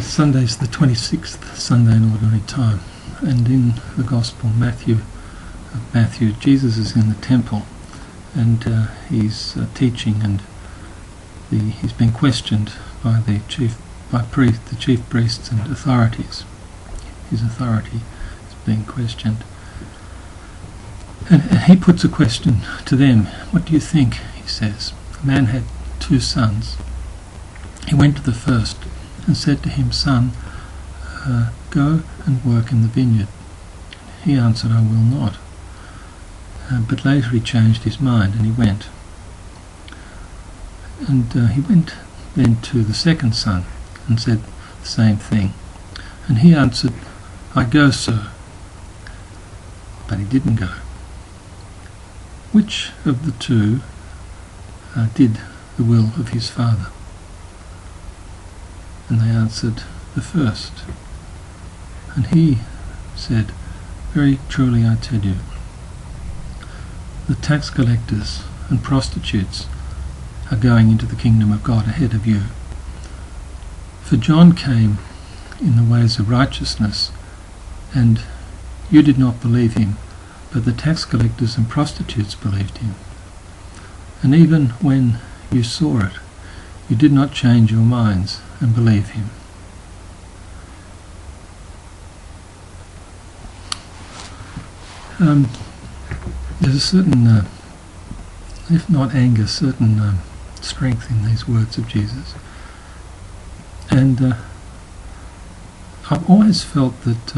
Sunday's the 26th Sunday in Ordinary Time, and in the Gospel Matthew, Jesus is in the temple, and he's teaching, and he's been questioned by the chief priests and authorities. His authority is being questioned, and he puts a question to them. What do you think? He says. A man had 2 sons. He went to the first and said to him, "Son, go and work in the vineyard." He answered, "I will not." But later he changed his mind and he went. And he went then to the second son and said the same thing. And he answered, "I go, sir." But he didn't go. Which of the 2 did the will of his father? And they answered, "The first." And he said, "Very truly I tell you, the tax collectors and prostitutes are going into the kingdom of God ahead of you. For John came in the ways of righteousness, and you did not believe him, but the tax collectors and prostitutes believed him. And even when you saw it, you did not change your minds and believe him." There's a certain, if not anger, certain strength in these words of Jesus. And I've always felt that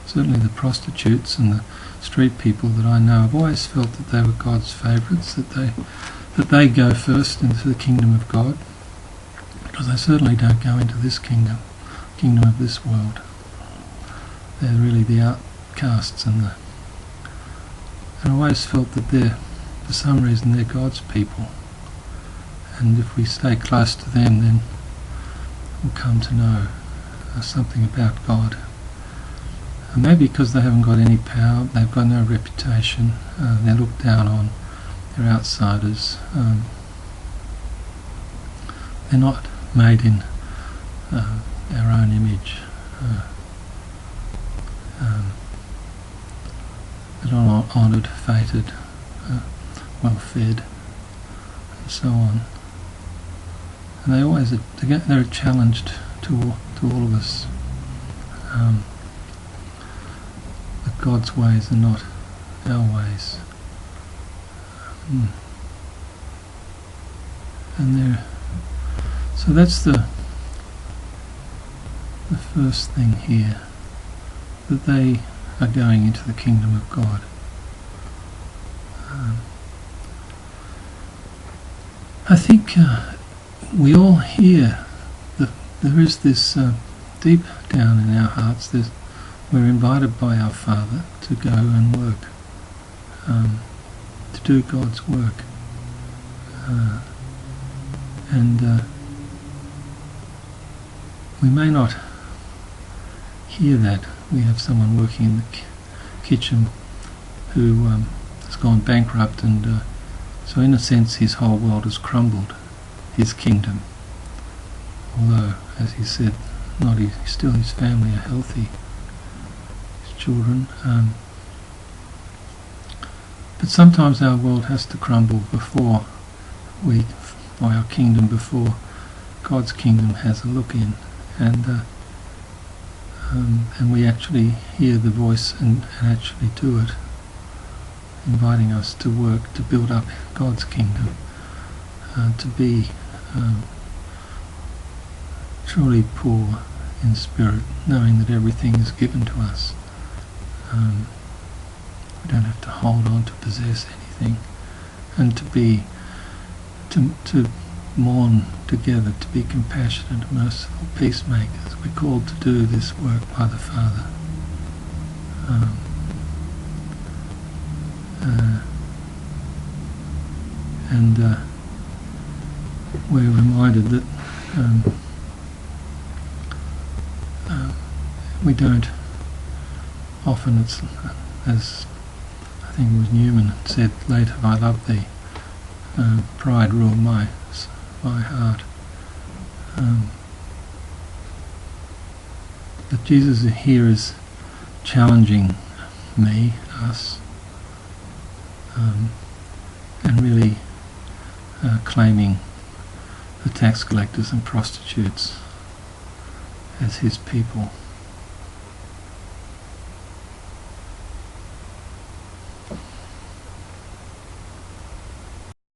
certainly the prostitutes and the street people that I know, I've always felt that they were God's favourites, that they go first into the kingdom of God, because they certainly don't go into this kingdom of this world. They're really the outcasts, and I always felt that for some reason they're God's people, and if we stay close to them, then we'll come to know something about God. And maybe because they haven't got any power, they've got no reputation, they're looked down on, they're outsiders, they're not made in our own image, they're not honoured, fated, well fed, and so on. And they always they're a challenge to all of us. That God's ways are not our ways. And so that's the first thing here, that they are going into the kingdom of God. I think we all hear that there is this deep down in our hearts, we're invited by our Father to go and work, to do God's work. And we may not hear that. We have someone working in the kitchen who has gone bankrupt, and so in a sense his whole world has crumbled, his kingdom. Although, as he said, still his family are healthy, his children. But sometimes our world has to crumble before our kingdom, before God's kingdom has a look in, and we actually hear the voice and actually do it, inviting us to work to build up God's kingdom, to be truly poor in spirit, knowing that everything is given to us. We don't have to hold on to possess anything, and to mourn together, to be compassionate, merciful peacemakers. We're called to do this work by the Father. And we're reminded that we don't often, it's as I think it was Newman said later, "I love thee, pride ruled my heart." But Jesus here is challenging me, us, and really claiming the tax collectors and prostitutes as his people.